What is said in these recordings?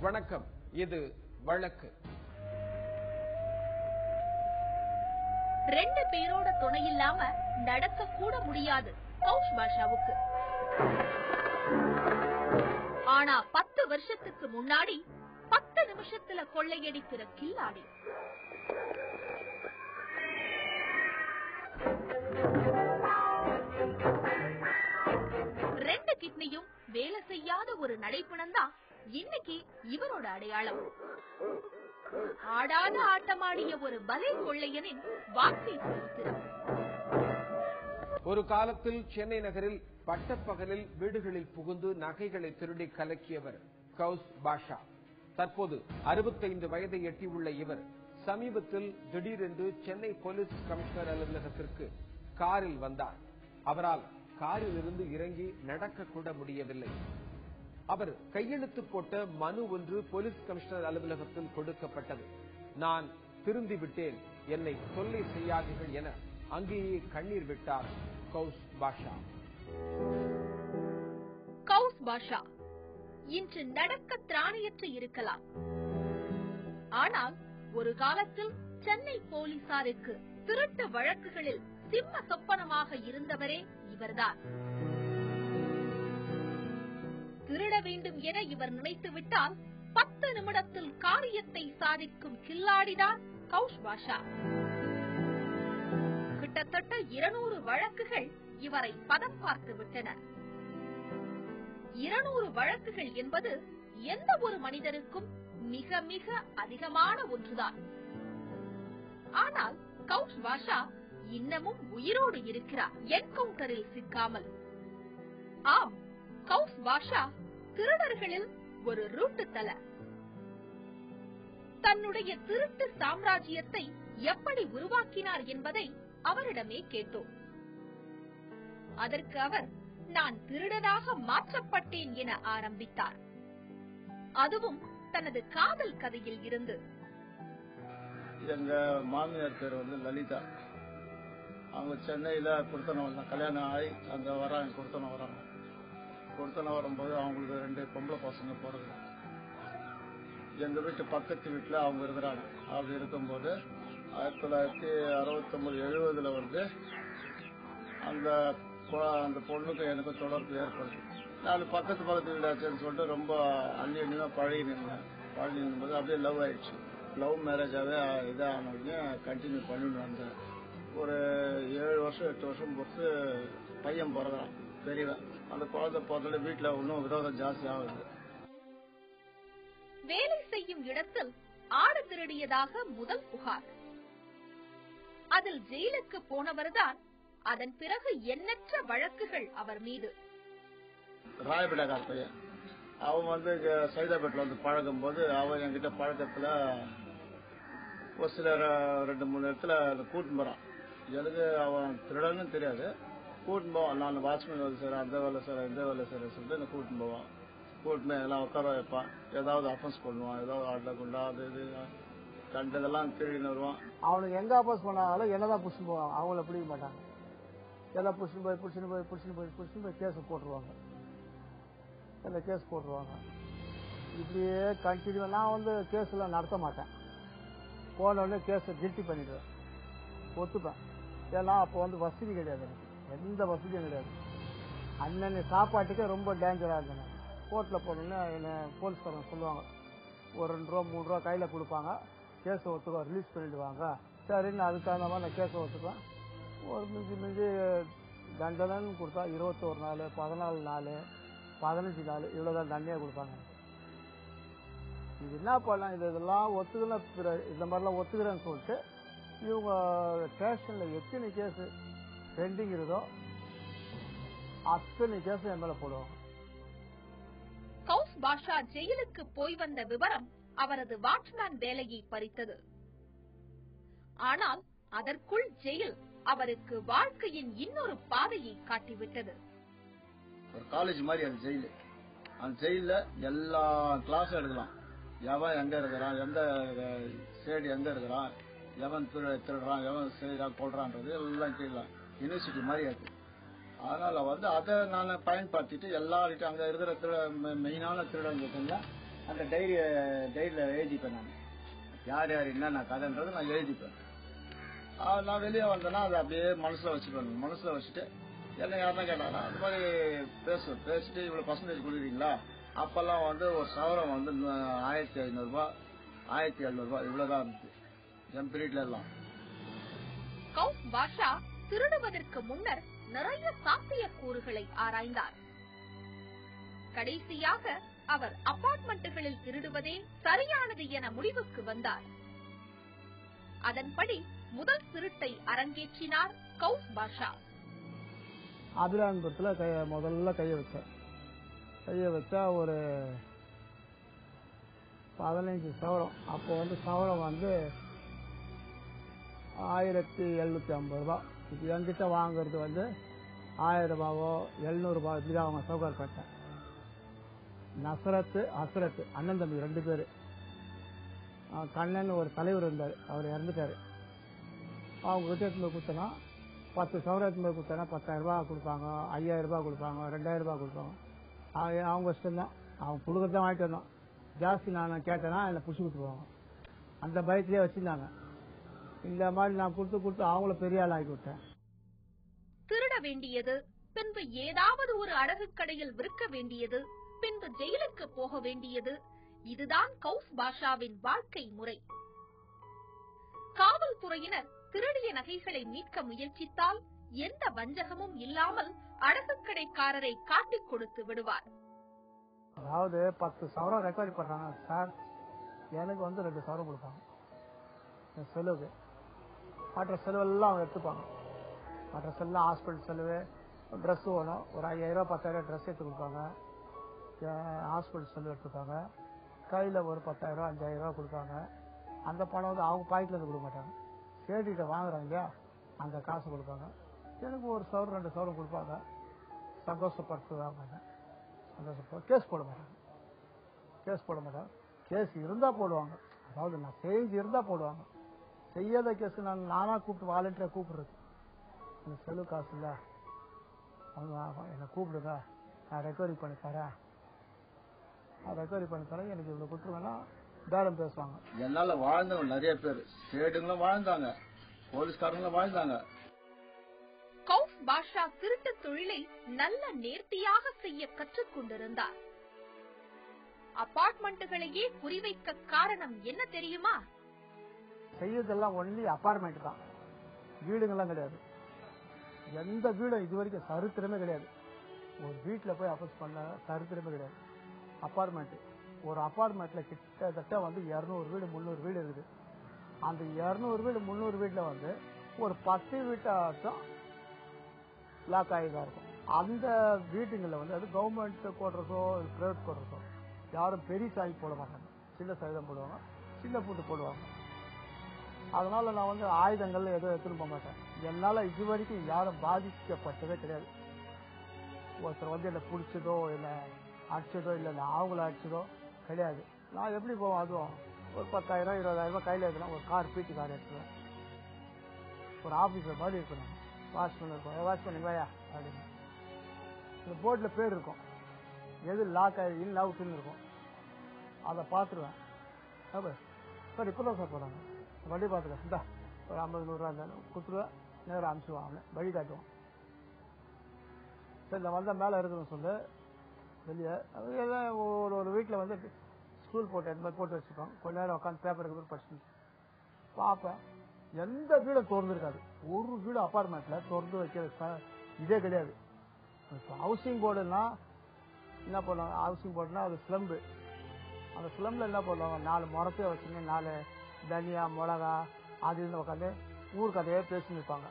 வணக்கம். இது வழக்கு. 2 பேரோட துணை இல்லாம நடக்க கூட முடியாது கௌஷ் பாஷாவுக்கு. ஆனா 10 வருஷத்துக்கு முன்னாடி 10 நிமிஷத்துல கொள்ளையடிக்கிற கில்லாடி. ரெண்டு கிட்னியும் வேலை செய்யாத ஒரு நடைப்பிணந்தான் இன்னைக்கு இவரோட அடையாளம். ஆடாத ஆட்டமாடிய ஒரு பலே கொள்ளையனின் வாழ்க்கை சரித்திரம். ஒரு காலத்தில் சென்னை நகரில் பட்டப்பகலில் வீடுகளில் புகுந்து நகைகளை திருடி கலக்கியவர் கௌஸ் பாஷா. தற்போது 65 வயதை எட்டியுள்ள இவர் சமீபத்தில் திடீரென்று சென்னை போலீஸ் கமிஷனர் அலுவலகத்திற்கு காரில் வந்தார். அவரால் காரில் இருந்து இறங்கி நடக்க கூட முடியவில்லை. அவர் கையெழுத்து போட்ட மனு ஒன்று போலீஸ் கமிஷனர் அலுவலகத்தில் கொடுக்கப்பட்டது. நான் திருந்தி விட்டேன், என்னை தொல்லை செய்யாதீர்கள் என அங்கேயே கண்ணீர் விட்டார் கௌஸ் பாஷா. கௌஸ் பாஷா இன்று நடக்க திராணியற்று இருக்கலாம். ஆனால் ஒரு காலத்தில் சென்னை போலீசாருக்கு திருட்டு வழக்குகளில் சிம்ம சொப்பனமாக இருந்தவரே இவர்தான். திருட வேண்டும் என இவர் நினைத்துவிட்டால் 10 நிமிடத்தில் காரியத்தை சாதிக்கும் கில்லாடிதான் கௌஷ் பாஷா. கிட்டத்தட்ட 200 வழக்குகள் இவரை பதம் பார்த்து விட்டன. 200 வழக்குகள் என்பது எந்த ஒரு மனிதனுக்கும் மிக மிக அதிகமான ஒன்றுதான். ஆனால் கௌஷ் பாஷா இன்னமும் உயிரோடு இருக்கிறார், என்கவுண்டரில் சிக்காமல். ஆம், கௌஸ் பாஷா திருடர்களில் ஒரு ரூட்டு தல. தன்னுடைய திருட்டு சாம்ராஜ்யத்தை எப்படி உருவாக்கினார் என்பதை அவரிடமே கேட்டோம். அதற்கு அவர், நான் திருடனாக மாற்றப்பட்டேன் என ஆரம்பித்தார். அதுவும் தனது காதல் கதையில் இருந்து. எங்க மாமியார் பேர் லலிதா. அவங்க சென்னையில குடுத்தனம் கல்யாணம் ஆகி அங்க வராங்க. குடுத்தனம் வரும்போது அவங்களுக்கு 2 பொம்பளை பசங்க பிறகு எங்க வீட்டு பக்கத்து வீட்டுல அவங்க இருக்கிறாங்க. அப்படி இருக்கும்போது 1969-70 அந்த பொண்ணுக்கு எனக்கு தொடர்பு ஏற்படுது. நான் பக்கத்து வீடாச்சுன்னு சொல்லிட்டு ரொம்ப அந்நியமா பழகி நின்றும்போது அப்படியே லவ் ஆயிடுச்சு. லவ் மேரேஜாவே இதானே கண்டினியூ பண்ணிட்டு வந்தேன். ஒரு 7 வருஷம் 8 வருஷம் பொறுத்து பையன் பிறகுறான் பெரியவன். அந்த குழந்தை பிறந்த வீட்டுல இன்னும் விரோதம் ஜாஸ்தி ஆகுது. வேலை செய்யும் இடத்தில் ஆடு திருடியதாக முதல் புகார். அதில் ஜெயிலுக்கு போனவர்தான். அதன் பிறகு எண்ணற்ற வழக்குகள் அவர் மீது. ராயபேட்டக்கார பையன் அவன் சைதாபேட்ல பழகும் போது அவன் என்கிட்ட பழக்கத்துல ஒரு சில 2-3 இடத்துல கூட்டின்னு போறான். எனக்கு அவன் திருடன்னு தெரியாது. கூட்டின்னு போவான். நான் வாட்ச்மேன் வேலை செய்யறேன், அந்த வேலை செய்யறேன், இந்த வேலை செய்யறேன் சொல்லிட்டு என்ன கூட்டின்னு போவான். கூட்டின்னு எல்லாம் உட்கார வைப்பான். ஏதாவது அஃபென்ஸ் பண்ணுவான், ஏதாவது ஆடல குண்டா அது இது கண்டதெல்லாம் திருடின்னு வருவான். அவனுக்கு எங்க அஃபென்ஸ் பண்ணாலும் என்னதான் புடிச்சுன்னு போவான். அவங்கள பிடிக்க மாட்டாங்க. எல்லாம் புடிச்சுன்னு போய் கேஸ் போட்டுருவாங்க. இப்படியே கண்டினியூ. நான் கேஸ் எல்லாம் நடத்த மாட்டேன். போன உடனே கேஸ் கில்ட்டி பண்ணிடுவேன், ஒத்துப்பேன். ஏன்னா அப்போ வசதி கிடையாது, எனக்கு எந்த வசதியும் கிடையாது. அண்ணன் சாப்பாட்டுக்கே ரொம்ப டேஞ்சரா இருந்தேன். கோர்ட்டில் போனோடனே என்ன போலீஸ்காரங்க சொல்லுவாங்க, ஒரு 2 ரூபா 3 ரூபா கையில கொடுப்பாங்க, கேஸை ஒத்துக்க ரிலீஸ் பண்ணிடுவாங்க. சரின்னு அதுக்கு தகுந்த மாதிரி நான் கேஸை ஒத்துப்பேன். ஒரு மிஞ்சி தண்டனைன்னு கொடுத்தா 21 நாள், 14 நாள், 15 நாள் இவ்வளவுதான் தண்டனையா கொடுப்பாங்க. இது என்ன பண்ணலாம், இதெல்லாம் ஒத்துக்கல, இந்த மாதிரிலாம் ஒத்துக்கிறேன்னு சொல்லிட்டு இவங்க ஸ்டேஷன்ல எத்தனை கேஸ் பெண்டிங் இருந்தோ அத்தனை கேஸ் என் மேல போடுவாங்க. கௌஸ் பாஷா ஜெயிலுக்கு போய் வந்த விவரம் அவரது வாட்ச்மேன் வேலையை பறித்தது. ஆனால் அதற்குள் ஜெயில் அவருக்கு வாழ்க்கையின் இன்னொரு பாதையை காட்டிவிட்டது. ஒரு காலேஜ் மாதிரி அந்த ஜெயிலு. அந்த ஜெயில எல்லா கிளாஸும் எடுக்கலாம். எவன் எங்க இருக்கிறான், எந்த சேடு எங்க இருக்கிறான், எவன் திருடுறான், எவன் செய்யறான் கொள்றான்றது எல்லாம் கீழே யூனிவர்சிட்டி மாதிரி இருக்கு. அதனால அதை நான் பயன்படுத்திட்டு எல்லார்கிட்ட அங்க இருக்கிற மெயினான திருடங்க அந்த டைரியில் எழுதிப்பேன். நான் யார் யார் என்னென்ன கதைன்றது நான் எழுதிப்பேன். நான் வெளியே வந்தேன்னா அதை அப்படியே மனசில் வச்சுப்பேன். மனசில் வச்சுட்டு என்ன யாருன்னா கேட்டாங்கன்னா அது மாதிரி பேசிட்டு இவ்வளோ பர்சன்டேஜ் கொடுக்குறீங்களா? அப்பெல்லாம் வந்து ஒரு சவரம் வந்து 1500 ரூபாய் 1700 ரூபாய் இவ்வளவுதான் இருந்துச்சு என் பீரியட்ல எல்லாம். கௌஸ் பாஷா திருடுவதற்கு முன்னர் நிறைய சாத்தியக்கூறுகளை ஆராய்ந்தார். கடைசியாக அவர் அபார்ட்மெண்ட்டுகளில் திருடுவதே சரியானது என முடிவுக்கு வந்தார். அதன்படி முதல் திருட்டை அரங்கேற்றினார் கௌஸ் பாஷா. அபிரான்புரத்துல முதல்ல கைய வச்சா ஒரு 15 சவரம். அப்போ வந்து சவரம் வந்து 1750 ரூபாய். இப்போ என்கிட்ட வாங்குறது வந்து 1000 ரூபாவோ 700 ரூபாய் இப்படிதான் அவங்க சௌகரியப்பட்டேன். நசரத்து அசரத்து அண்ணன் தம்பி 2 பேரு. கண்ணன் ஒரு தலைவர் இருந்தார், அவர் இறந்துட்டாரு. அவங்க கிட்ட எடுத்து போய் கொடுத்தனா 10 சவரம் எடுத்து போய் கொடுத்தனா 10,000 ரூபாய் கொடுப்பாங்க, 5000 ரூபாய் கொடுப்பாங்க, 2000 ரூபாய் கொடுப்பாங்க. அவங்க இஷ்டம்தான், அவங்க கொடுக்கறதான் வாங்கிட்டு வந்தோம். ஜாஸ்தி நான் கேட்டேன்னா என்னை பிடிச்சி கொடுத்துருவாங்க. அந்த பயத்திலே வச்சிருந்தாங்க. இந்த மாதிரி நான் கொடுத்து அவங்கள பெரிய ஆள் ஆக்கி விட்டேன். திருட வேண்டியது, பின்பு ஏதாவது ஒரு அடகு கடையில் விற்க வேண்டியது, பின்பு ஜெயிலுக்கு போக வேண்டியது, இதுதான் கௌஸ் பாஷாவின் வாழ்க்கை முறை. காவல்துறையினர் திருடிய நகைகளை மீட்க முயற்சித்தால் எந்த வஞ்சகமும் இல்லாமல் அடகுக்கடைக்காரரை காட்டிக் கொடுத்து விடுவார். அதாவது 10 சவரம் ரெக்கவரி பண்றாங்க சார், எனக்கு வந்து 2 சவரம் கொடுப்பாங்க செலவு. மற்ற செலவெல்லாம் அவங்க எடுத்துப்பாங்க. மற்ற செல்லாம் ஹாஸ்பிட்டல் செலவு, ட்ரெஸ் வேணும், ஒரு 5000 ரூபாய் 10,000 ட்ரெஸ் எடுத்து கொடுப்பாங்க. ஹாஸ்பிட்டல் செலவு எடுத்துப்பாங்க. கையில் ஒரு 10,000 ரூபாய் 5000 ரூபாய் கொடுப்பாங்க. அந்த பணம் வந்து அவங்க பாக்கெட்ல இருந்து கொடுக்க மாட்டாங்க, சேட்டிகிட்ட வாங்குறாங்க இல்லையா, அந்த காசு கொடுப்பாங்க. எனக்கு ஒரு சவரம் 2 சவரம் கொடுப்பாங்க. சந்தோஷப்படுத்துவாங்க. கேஸ் போட மாட்டாங்க. கேஸ் இருந்தா போடுவாங்க. அதாவது நான் செஞ்சு இருந்தா போடுவாங்க. செய்யாத கேஸ் நானா கூப்பிட்டு வாலண்டியரா கூப்பிடுறது. இந்த செலவு காசு இல்ல, அவங்க என்னை கூப்பிடுங்க, நான் ரெக்கவரி பண்ணி தரேன், எனக்கு இவ்வளவு கொடுத்துருவேன்னா பேரம் பேசுவாங்க. என்னால வாழ்ந்தவங்க நிறைய பேர், ஸ்டேட்டுங்களும் வாழ்ந்தாங்க, போலீஸ்காரங்களும் வாழ்ந்தாங்க. கௌஸ் பாஷா திருட்டு தொழிலை நல்ல நேர்த்தியாக செய்ய கற்றுக் கொண்டிருந்தார். அபார்ட்மெண்ட்டுகளையே குறிவைக்க காரணம் என்ன தெரியுமா? செய்யறதெல்லாம் ஒன்லி அபார்ட்மெண்ட் தான், வீடுங்கெல்லாம் கிடையாது. எந்த வீடும் இது வரைக்கும் சரித்திரமே கிடையாது. ஒரு வீட்டுல போய் அப்போஸ் பண்ண சரித்திரமே கிடையாது. அபார்ட்மெண்ட், ஒரு அபார்ட்மெண்ட்ல கிட்டத்தட்ட வந்து 200 வீடு 300 வீடு இருக்குது. அந்த 200 வீடு 300 வீட்டுல வந்து ஒரு 10 வீட்டாச்சும் லாக் ஆகிதான் இருக்கும். அந்த வீட்டுங்களில் வந்து அது கவர்மெண்ட் போடுறதோ பிரைவேட் போடுறதோ யாரும் பெரிய சாய் போட மாட்டாங்க, சின்ன சாய் தான் போடுவாங்க, சின்ன பூட்டு போடுவாங்க. அதனால நான் வந்து ஆயுதங்கள் எதுவும் எடுத்துன்னு போக மாட்டேன். என்னால இது வரைக்கும் யாரும் பாதிக்கப்பட்டதே கிடையாது. ஒருத்தர் வந்து என்னை பிடிச்சதோ இல்லை அடிச்சதோ இல்லை அவங்கள அடிச்சதோ கிடையாது. நான் எப்படி போவேன், அதுவும் ஒரு 10,000 20,000 ரூபாய் கையில் எடுக்கலாம். ஒரு கார் பீட்டி கார் எடுத்துவேன். ஒரு ஆபீஸர் மாதிரி இருக்கணும், வாட்ச்மேன் இருக்கும். வாட்ச்மேன் வாயா அப்படின்னு இந்த போர்டில் பேர் இருக்கும், எது லாக் ஆகி இன் அவுட்டுன்னு இருக்கும். அதை பார்த்துருவேன். சார் இப்போதான் சார் போகிறாங்க, வண்டி பார்த்துக்க, இந்தா ஒரு 50-100 ரூபா இருந்தாலும் கொடுத்துருவேன், நேரம் அனுப்பிச்சுவாங்க, வழி காட்டுவோம். சரி இந்த வந்தால் மேலே இருக்குதுன்னு சொல்லு வெளியே. அது ஒரு வீட்டில் வந்து ஸ்கூல் போட்டு இந்த மாதிரி போட்டு வச்சுருக்கோம். கொஞ்ச நேரம் உட்காந்து பேப்பர் எடுத்து படிச்சு பார்ப்பேன். எந்த வீடும் திறந்துருக்காது. ஒரு வீடு அபார்ட்மெண்ட்ல திறந்து வைக்கிற இதே கிடையாது. இப்போ ஹவுசிங் போர்டுன்னா என்ன பண்ணுவாங்க, ஹவுசிங் போர்டுனா அது ஸ்லம்பு. அந்த ஸ்லம்பில் என்ன பண்ணுவாங்க, 4 முறத்தையே வச்சுங்க, 4 தனியா மிளகா அது இருந்து உட்காந்து ஊர் கதையே பேசின்னு இருப்பாங்க.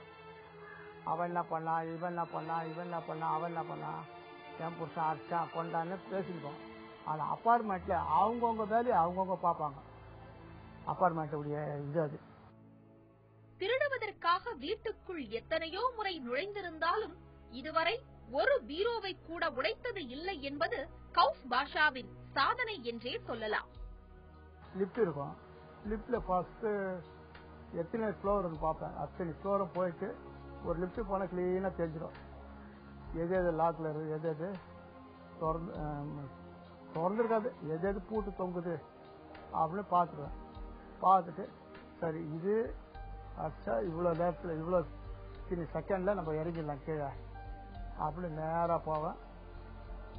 அவன் என்ன பண்ணா, இவன் என்ன பண்ணா, அவன் என்ன பண்ணா, என் புருஷன் அடிச்சான் கொண்டான்னு பேசிருக்கோம். ஆனா அபார்ட்மெண்ட்ல அவங்கவுங்க வேலையை அவங்கவுங்க பார்ப்பாங்க. அபார்ட்மெண்ட்டுடைய இது அது. திருடுவதற்காக வீட்டுக்குள் எத்தனையோ முறை நுழைந்திருந்தாலும் இதுவரை ஒரு பீரோவை கூட உடைத்தது இல்லை என்பது கௌஸ் பாஷாவின் சாதனை என்றே சொல்லலாம். லிப்ட் இருக்கும், லிப்ட்ல ஃபர்ஸ்ட் எத்தனை ஃப்ளோர் பார்ப்பேன். அத்தனை ஃப்ளோரும் போயிட்டு ஒரு லிப்ட் போனா கிளீனா தெரிஞ்சிடும், எது எது லாக்ல இருக்கு, எது எது திறந்து திறந்துருக்காது, எது எது பூட்டு தொங்குது அப்படின்னு பார்த்துருவேன். பார்த்துட்டு சரி இது அச்சா இவ்வளோ நேரத்தில் இவ்வளோ செகண்டில் நம்ம இறங்கிடலாம் கீழே அப்படின்னு நேராக போவேன்.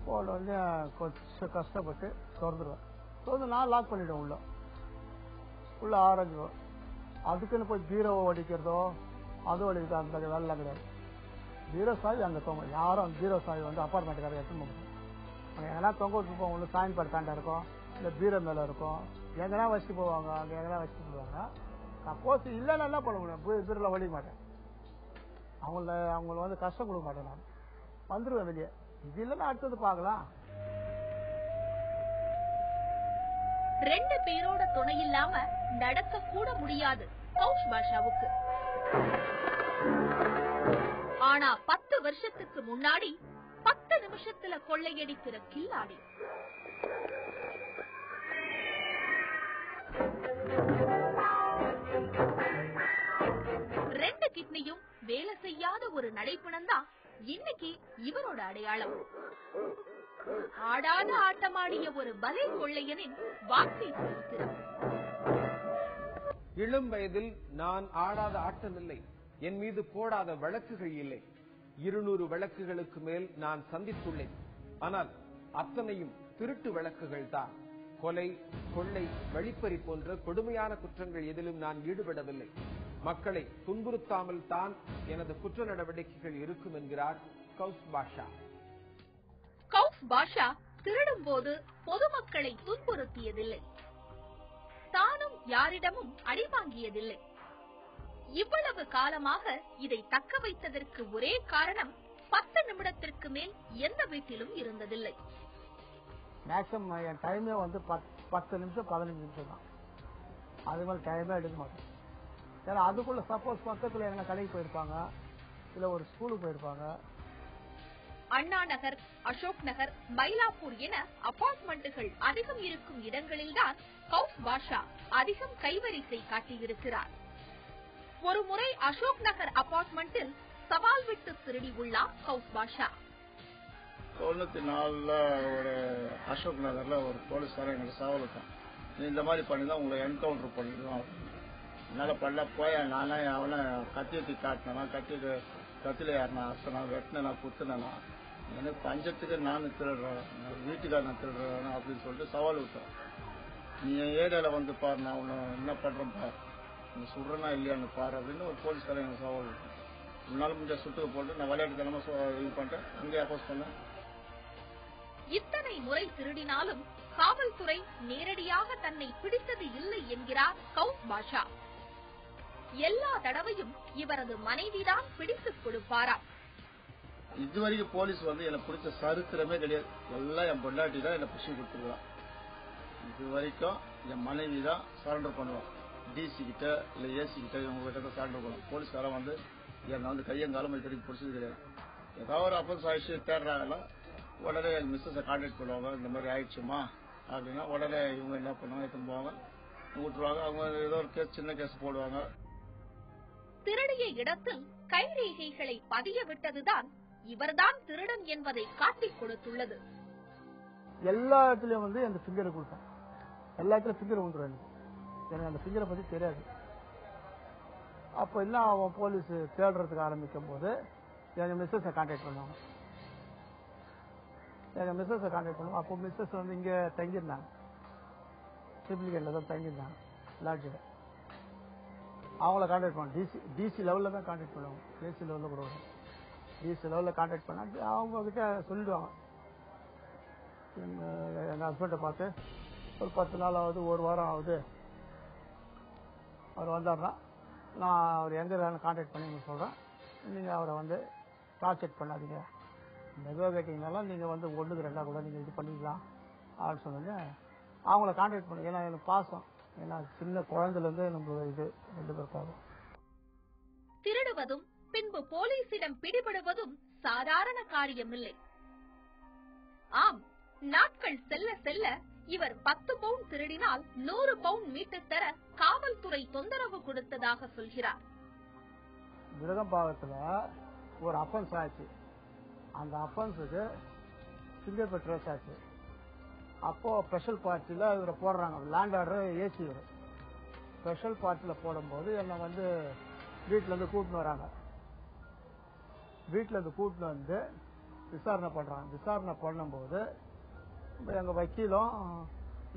போன உடனே கொஞ்சம் கஷ்டப்பட்டு திறந்துடுவேன். திறந்து நான் லாக் பண்ணிவிடுவேன். உள்ள ஆரஞ்சிடுவேன். அதுக்குன்னு போய் பீரோவை ஒடிக்கிறதோ அதுவும் ஒடிக்கிறது அந்த வேலைலாம் கிடையாது. பீரோ சாவி அங்கே தொங்க, யாரும் அந்த பீரோ சாவி வந்து அப்பார்ட்மெண்ட்டுக்காரர் எடுத்துன்னு போகணும். அங்கே எங்கன்னா தொங்க வச்சுருப்போம், ஒன்று சாமி படுத்தாண்டா இருக்கும், இல்லை பீரோ மேலே இருக்கும், எங்கன்னா வச்சுட்டு போவாங்க, அங்கே எங்கன்னா வச்சுட்டு போவாங்க. சப்போஸ் இல்லைன்னா என்ன பண்ண முடியும், பீரோவில் ஒழிக்க மாட்டேன். அவங்கள வந்து கஷ்டம் கொடுக்க மாட்டேன், நான் வந்துடுவேன் வெளியே. இது இல்லைன்னா அடுத்தது பார்க்கலாம். 2 பேரோட துணை இல்லாம நடக்க கூட முடியாது கௌஷ் பாஷாவுக்கு. ஆனா 10 வருஷத்துக்கு முன்னாடி 10 நிமிஷத்துல கொள்ளையடிக்கிற கில்லாடி. ரெண்டு கிட்னியும் வேலை செய்யாத ஒரு நடைப்பணம்தான் இன்னைக்கு இவரோட அடையாளம். ஆடாத ஆட்டமாடிய ஒரு பலே கொள்ளையனின் வாழ்க்கை சரித்திரம். இளம் வயதில் நான் ஆடாத ஆட்டமில்லை, என் மீது போடாத வழக்குகள் இல்லை. 200 வழக்குகளுக்கு மேல் நான் சந்தித்துள்ளேன். ஆனால் அத்தனையும் திருட்டு வழக்குகள் தான். கொலை, கொள்ளை, வழிப்பறி போன்ற கொடுமையான குற்றங்கள் எதிலும் நான் ஈடுபடவில்லை. மக்களை துன்புறுத்தாமல் தான் எனது குற்ற நடவடிக்கைகள் இருக்கும் என்கிறார் கௌஸ் பாஷா. கௌஸ் பாஷா திருடும் போது பொதுமக்களை துன்புறுத்தியதில்லை, தானும் யாரிடமும் அடிவாங்கியதில்லை. இவ்வளவு காலமாக இதை தக்க வைத்ததற்கு ஒரே காரணம் 10 நிமிடத்திற்கு மேல் எந்த வீட்டிலும் இருந்ததில்லை. மேக்ஸிமம் என் டைமே வந்து 10 நிமிஷம் 15 நிமிஷம் தான். அது மாதிரி டைமே எடுக்க மாட்டேன். ஏன்னா அதுக்குள்ள சப்போஸ் பக்கத்தில் எங்கன்னா கடைக்கு போயிருப்பாங்க, இல்லை ஒரு ஸ்கூலுக்கு போயிருப்பாங்க. அண்ணா நகர், அசோக் நகர், மயிலாப்பூர் என அபார்ட்மெண்ட்டுகள் அதிகம் இருக்கும் இடங்களில்தான் கௌஸ் பாஷா அதிகம் கைவரிசை காட்டியிருக்கிறார். ஒரு முறை அசோக் நகர் அபார்ட்மெண்டில் சவால் விட்டு திருடி உள்ளார் கௌஸ் பாஷா. 94 ஒரு அசோக் நகர்ல ஒரு போலீஸ்காரன் எங்களுக்கு சவால் விட்டான், நீ இந்த மாதிரி பண்ணிதான் உங்களை என்கவுண்டர் பண்ணிடுவோம். என்னால பண்ண போய் நானே அவனை கத்தியத்தை காட்டினா, கத்தில யாருனா அசனா வெட்டினா குத்துனா, எனக்கு பஞ்சத்துக்கு நான் திருடுறேன், வீட்டுக்கார நான் திருடுறேன் அப்படின்னு சொல்லிட்டு சவால் விட்டேன். நீ என் ஏரியால வந்து பாரு, நான் உன்னை என்ன பண்றேன் பாரு, நீ சுடுறனா இல்லையான்னு பாரு அப்படின்னு ஒரு போலீஸ்காரன் எனக்கு சவால் விட்டேன். முன்னாலும் முடிஞ்ச சுட்டுக்கு போட்டு நான் விளையாட்டுத்தனமா இது பண்ணிட்டேன், அங்கேயே அப்போஸ் பண்ணேன். இத்தனை முறை திருடினாலும் காவல்துறை நேரடியாக தன்னை பிடித்தது இல்லை என்கிறார் கௌஸ் பாஷா. எல்லா தடவையும் இவரது மனைவிதான் பிடித்துக் கொடுப்பாராம். இதுவரைக்கும் போலீஸ் வந்து எனக்கு பிடிச்ச சரித்திரமே கிடையாது. எல்லாம் என் பொண்டாட்டி தான் என்னை பிடிச்சி கொடுத்துருவான். இது வரைக்கும் என் மனைவி தான் சரண்டர் பண்ணுவான். டிசி கிட்ட இல்ல ஏசி கிட்ட இவங்க கிட்ட தான் சரண்டர் பண்ணுவான். போலீஸ்காரன் வந்து என்னை வந்து கையங்காலம் இதுவரைக்கும் பிடிச்சது கிடையாது. ஏதாவது ஒரு அப்போ ஆயிடுச்சு தேடுறாங்களா, உடனே எங்க மிஸ்ஸஸை கான்டாக்ட் பண்ணுவாங்க, இந்த மாதிரி ஆயிடுச்சுமா அப்படின்னா உடனே இவங்க என்ன பண்ணுவாங்க, எடுத்துன்னு போவாங்க, விட்டுருவாங்க. அவங்க ஏதோ ஒரு கேஸ், சின்ன கேஸ் போடுவாங்க. திருடிய இடத்தில் கைரேகைகளை பதிய விட்டதுதான் இவர்தான் திருடன் என்பதை காட்டிக் கொடுத்துள்ளது. எல்லா இடத்துலயும் வந்து அந்த ஃபிங்கரை கொடுப்பேன். எல்லா இடத்துல ஃபிங்கர் வந்துடும். எனக்கு அந்த ஃபிங்கரை பத்தி தெரியாது. அப்போ என்ன அவன் போலீஸ் தேடுறதுக்கு ஆரம்பிக்கும் போது எங்க மிஸ்ஸஸை கான்டாக்ட் பண்ணுவாங்க. அப்போ மிஸ்ஸஸ் வந்து இங்க தங்கியிருந்தாங்க, சிப்ளிகேட்ல தான் தங்கியிருந்தாங்க லாட்ஜில். அவங்கள கான்டாக்ட் பண்ணுவாங்க. டிசி லெவலில் தான் கான்டாக்ட் பண்ணுவாங்க, ஏசி லெவலில் கூட. டிசி லெவலில் கான்டாக்ட் பண்ணா அவங்க கிட்ட சொல்லிடுவாங்க, எங்கள் ஹஸ்பண்டை பார்த்து ஒரு 10 நாள் ஆகுது, ஒரு வாரம் ஆகுது, அவர் வந்தார்னா நான் அவர் எங்கே கான்டாக்ட் பண்ணி சொல்கிறேன், நீங்கள் அவரை வந்து டார்ச்சர் பண்ணாதீங்க, மெதுவாக கேட்டிங்கனாலும் நீங்கள் வந்து 1க்கு 2 கூட நீங்கள் இது பண்ணிக்கலாம் அப்படின்னு சொன்னோன்னே அவங்கள கான்டாக்ட் பண்ணி. ஏன்னா எனக்கு பாசம், ஏன்னா சின்ன குழந்தைலேருந்து நம்மளோட இது 2 பேருக்காகும். திருடுவதும் பின்பு போலீசிடம் பிடிபடுவதும் சாதாரண காரியமில்லை. ஆம், நாட்கள் செல்ல செல்ல இவர் 10 பவுன் திருடினால் 100 பவுன் மீட்டு தர காவல்துறை தொந்தரவு கொடுத்ததாக சொல்கிறார். விருகம்பாக்கத்தில் ஒரு அப்பன்ஸ் ஆச்சு. அந்த அப்பன்ஸுக்கு ஃபிங்கர் பிரிண்ட் ட்ரேஸ் ஆச்சு. அப்போ ஸ்பெஷல் பார்ட்டியில் இவரை போடுறாங்க. லேண்ட் ஆர்டர் ஏசி இவர் ஸ்பெஷல் பார்ட்டியில் போடும்போது என்னை வந்து வீட்டிலேருந்து கூட்டின்னு வராங்க. வீட்டிலேருந்து கூட்டின்னு வந்து விசாரணை பண்ணுறாங்க. விசாரணை பண்ணும்போது எங்கள் வக்கீலும்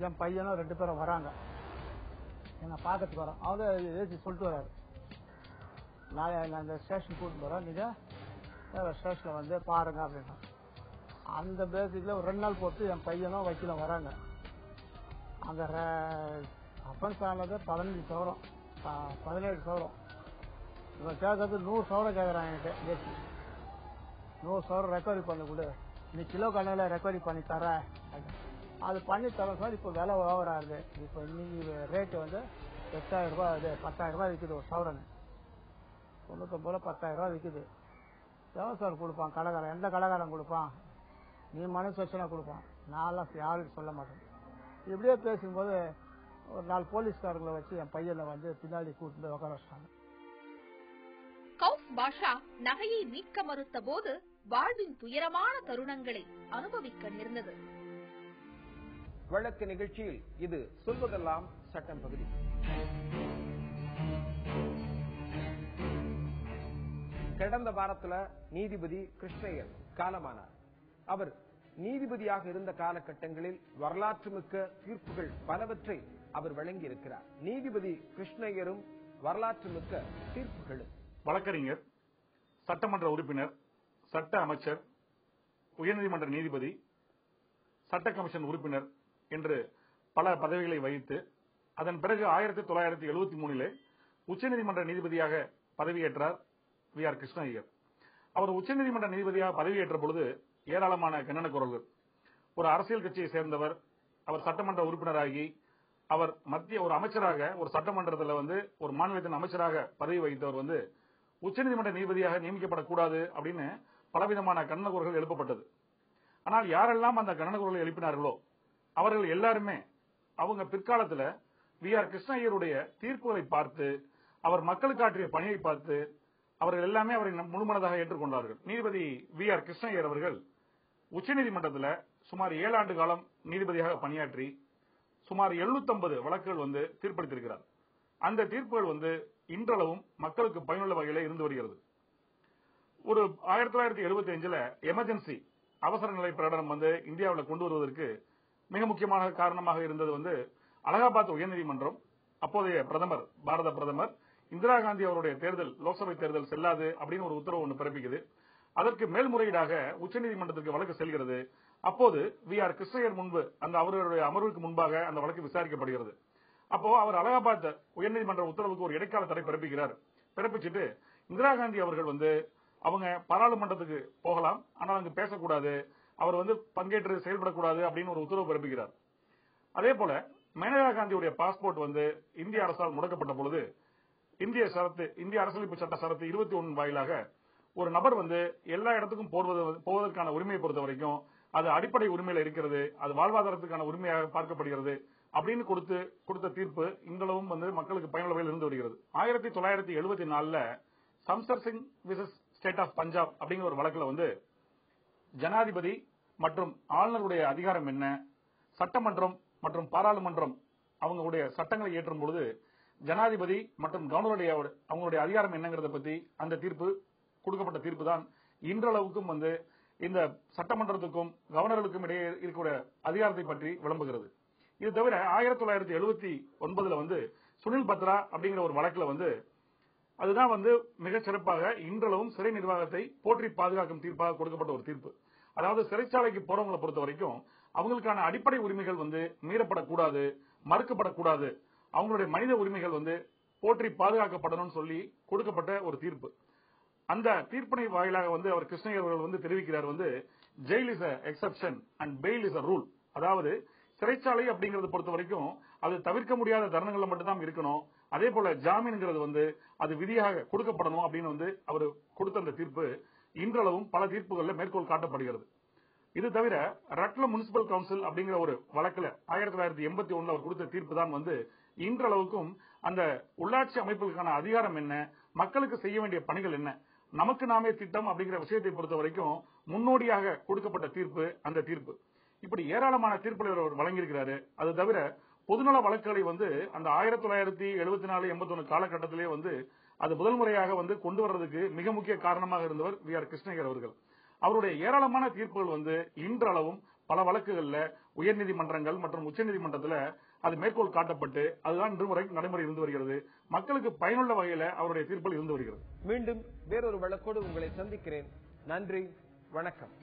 என் பையனும் 2 பேரும் வராங்க. என்னை பார்க்கறதுக்கு வரோம். அவங்க ஏசி சொல்லிட்டு வராரு, நான் இந்த ஸ்டேஷன் கூட்டின்னு போகிறேன், நீங்கள் ஸ்டேஷனில் வந்து பாருங்க அப்படின்னா. அந்த பேசிக்கில் ஒரு 2 நாள் போட்டு என் பையனும் வக்கீலும் வராங்க. அந்த அப்பன்ஸ் ஆனது 15 சவரம் 17 சவரம். இவன் கேட்கறது 100 சவரம் கேட்குறான் என்கிட்ட. ஏசி 100 சவரம் ரெக்கவரி பண்ணி கொடு, நீ கிலோ கணக்கில் ரெக்கவரி பண்ணி தர. அது பண்ணி தர சார். இப்போ விலை ஓவர் ஆகுது. இப்போ இன்னைக்கு ரேட்டு வந்து 8000 ரூபாய், அது 10,000 ரூபாய் விற்குது ஒரு சவரன். 99 10,000 ரூபாய் விற்குது. எவ்வளோ சார் கொடுப்பான் கடைக்காரன்? எந்த கடைக்காரன் கொடுப்பான்? நீ மனசு வச்சுனா கொடுப்பான். நான்லாம் யாருக்கும் சொல்ல மாட்டேன். இப்படியே பேசும்போது ஒரு 4 போலீஸ்காரங்களை வச்சு என் பையனை வந்து பின்னாடி கூட்டிட்டு உட்கார வச்சிட்டாங்க. கௌஸ் பாஷா நகையை மீட்க மறுத்த போது வாழ்வின் துயரமான தருணங்களை அனுபவிக்க நேர்ந்தது. வழக்கு நிகழ்ச்சியில் இது சொல்வதெல்லாம் சட்டம் பகுதி. கடந்த வாரத்துல நீதிபதி கிருஷ்ணய்யர் காலமானார். அவர் நீதிபதியாக இருந்த காலகட்டங்களில் வரலாற்றுமிக்க தீர்ப்புகள் பலவற்றை அவர் வழங்கி இருக்கிறார். நீதிபதி கிருஷ்ணய்யரும் வரலாற்றுமிக்க தீர்ப்புகளும். வழக்கறிஞர், சட்டமன்ற உறுப்பினர், சட்ட அமைச்சர், உயர்நீதிமன்ற நீதிபதி, சட்ட கமிஷன் உறுப்பினர் என்று பல பதவிகளை வகித்து அதன் பிறகு 1973 உச்சநீதிமன்ற நீதிபதியாக பதவியேற்றார் வி ஆர் கிருஷ்ணய்யர். அவர் உச்சநீதிமன்ற நீதிபதியாக பதவியேற்ற பொழுது ஏராளமான கண்டன குரல்கள். ஒரு அரசியல் கட்சியை சேர்ந்தவர், அவர் சட்டமன்ற உறுப்பினராகி அவர் மத்திய ஒரு அமைச்சராக, ஒரு சட்டமன்றத்தில் வந்து ஒரு மாநிலத்தின் அமைச்சராக பதவி வகித்தவர் வந்து உச்சநீதிமன்ற நீதிபதியாக நியமிக்கப்படக்கூடாது அப்படின்னு பலவிதமான கண்டன குரல்கள் எழுப்பப்பட்டது. ஆனால் யாரெல்லாம் அந்த கண்டன குரல்களை எழுப்பினார்களோ அவர்கள் எல்லாருமே அவங்க பிற்காலத்தில் வி ஆர் கிருஷ்ணய்யருடைய தீர்ப்புகளை பார்த்து, அவர் மக்களுக்கு ஆற்றிய பணியை பார்த்து அவர்கள் எல்லாமே அவரை முழுமனதாக ஏற்றுக்கொண்டார்கள். நீதிபதி வி ஆர் கிருஷ்ணய்யர் அவர்கள் உச்சநீதிமன்றத்தில் சுமார் 7 ஆண்டு காலம் நீதிபதியாக பணியாற்றி சுமார் 750 வழக்குகள் வந்து தீர்ப்பளித்திருக்கிறார். அந்த தீர்ப்புகள் வந்து இன்றளவும் மக்களுக்கு பயனுள்ள வகையில இருந்து வருகிறது. ஒரு 1975 எமர்ஜென்சி அவசர நிலை பிரகடனம் வந்து இந்தியாவில் கொண்டு வருவதற்கு மிக முக்கியமான காரணமாக இருந்தது வந்து அலகாபாத் உயர்நீதிமன்றம். அப்போதைய பிரதமர், பாரத பிரதமர் இந்திரா காந்தி அவருடைய தேர்தல், லோக்சபை தேர்தல் செல்லாது அப்படின்னு ஒரு உத்தரவு ஒன்று பிறப்பிக்குது. அதற்கு மேல்முறையீடாக உச்சநீதிமன்றத்திற்கு வழக்கு செல்கிறது. அப்போது வி ஆர் கிருஷ்ணய்யர் முன்பு அந்த அவருடைய அமர்வுக்கு முன்பாக அந்த வழக்கு விசாரிக்கப்படுகிறது. அப்போ அவர் அலகாபாத் உயர்நீதிமன்ற உத்தரவுக்கு ஒரு இடைக்கால தடை பிறப்பிக்கிறார். பிறப்பிச்சுட்டு இந்திரா காந்தி அவர்கள் வந்து அவங்க பாராளுமன்றத்துக்கு போகலாம், ஆனால் அங்கு பேசக்கூடாது, அவர் வந்து பங்கேற்று செயல்படக்கூடாது அப்படின்னு ஒரு உத்தரவு பிறப்பிக்கிறார். அதே போல மேனகா காந்தியுடைய பாஸ்போர்ட் வந்து இந்திய அரசால் முடக்கப்பட்ட பொழுது இந்திய அரசியலமைப்பு சட்ட சரத்து 21 வாயிலாக ஒரு நபர் வந்து எல்லா இடத்துக்கும் போவதற்கான உரிமையை பொறுத்த வரைக்கும் அது அடிப்படை உரிமையில இருக்கிறது, அது வாழ்வாதாரத்துக்கான உரிமையாக பார்க்கப்படுகிறது அப்படின்னு கொடுத்த தீர்ப்பு இன்றளவும் வந்து மக்களுக்கு பயனுள்ள வகையில் இருந்து வருகிறது. 1974 Shamsher Singh versus state of Punjab அப்படிங்கிற ஒரு வழக்குல வந்து ஜனாதிபதி மற்றும் ஆளுநருடைய அதிகாரம் என்ன, சட்டமன்றம் மற்றும் பாராளுமன்றம் அவங்களுடைய சட்டங்களை ஏற்றும் பொழுது ஜனாதிபதி மற்றும் கவர்னருடைய அவங்களுடைய அதிகாரம் என்னங்கிறத பத்தி அந்த தீர்ப்பு கொடுக்கப்பட்ட தீர்ப்பு தான் இன்றளவுக்கும் வந்து இந்த சட்டமன்றத்துக்கும் கவர்னர்களுக்கும் இடையே இருக்கிற அதிகாரத்தை பற்றி விளம்புகிறது. இது தவிர 1979 வந்து சுனில் பத்ரா அப்படிங்கிற ஒரு வழக்குல வந்து அதுதான் வந்து மிக சிறப்பாக இன்றளவும் சிறை நிர்வாகத்தை போற்றி பாதுகாக்கும் தீர்ப்பாக கொடுக்கப்பட்ட ஒரு தீர்ப்பு. அதாவது சிறைச்சாலைக்கு போறவங்களை பொறுத்த வரைக்கும் அவங்களுக்கான அடிப்படை உரிமைகள் வந்து மீறப்படக்கூடாது, மறுக்கப்படக்கூடாது, அவங்களுடைய மனித உரிமைகள் வந்து போற்றி பாதுகாக்கப்படணும்னு சொல்லி கொடுக்கப்பட்ட ஒரு தீர்ப்பு. அந்த தீர்ப்பினை வாயிலாக வந்து அவர் கிருஷ்ணய்யர் அவர்கள் வந்து தெரிவிக்கிறார் வந்து jail is a exception and fail is a rule. அதாவது சிறைச்சாலை அப்படிங்கறத பொறுத்த வரைக்கும் அது தவிர்க்க முடியாத தருணங்கள்ல மட்டும்தான் இருக்கணும், அதே போல ஜாமீன்ங்கிறது வந்து அது விதியாக கொடுக்கப்படணும் அப்படின்னு வந்து அவர் கொடுத்த அந்த தீர்ப்பு இன்றளவும் பல தீர்ப்புகள்ல மேற்கோள் காட்டப்படுகிறது. இது தவிர ரட்லம் முனிசிபல் கவுன்சில் அப்படிங்கிற ஒரு வழக்குல 1981 அவர் கொடுத்த தீர்ப்பு தான் வந்து இன்றளவுக்கும் அந்த உள்ளாட்சி அமைப்புகளுக்கான அதிகாரம் என்ன, மக்களுக்கு செய்ய வேண்டிய பணிகள் என்ன, நமக்கு நாமே திட்டம் அப்படிங்கிற விஷயத்தை பொறுத்த வரைக்கும் முன்னோடியாக கொடுக்கப்பட்ட தீர்ப்பு அந்த தீர்ப்பு. இப்படி ஏராளமான தீர்ப்புகளை அவர் வழங்கியிருக்கிறாரு. அது தவிர பொதுநல வழக்குகளை அந்த 1974 81 காலகட்டத்திலே அது முதல் முறையாக கொண்டு வர்றதுக்கு மிக முக்கிய காரணமாக இருந்தவர் வி ஆர் கிருஷ்ணய்யர் அவர்கள். அவருடைய ஏராளமான தீர்ப்புகள் இன்றளவும் பல வழக்குகள்ல உயர்நீதிமன்றங்கள் மற்றும் உச்சநீதிமன்றத்தில் அது மேற்கோள் காட்டப்பட்டு அதுதான் இன்று வரை நடைமுறை இருந்து வருகிறது. மக்களுக்கு பயனுள்ள வகையில அவருடைய தீர்ப்புகள் இருந்து வருகிறது. மீண்டும் வேறொரு வழக்கோடு உங்களை சந்திக்கிறேன். நன்றி, வணக்கம்.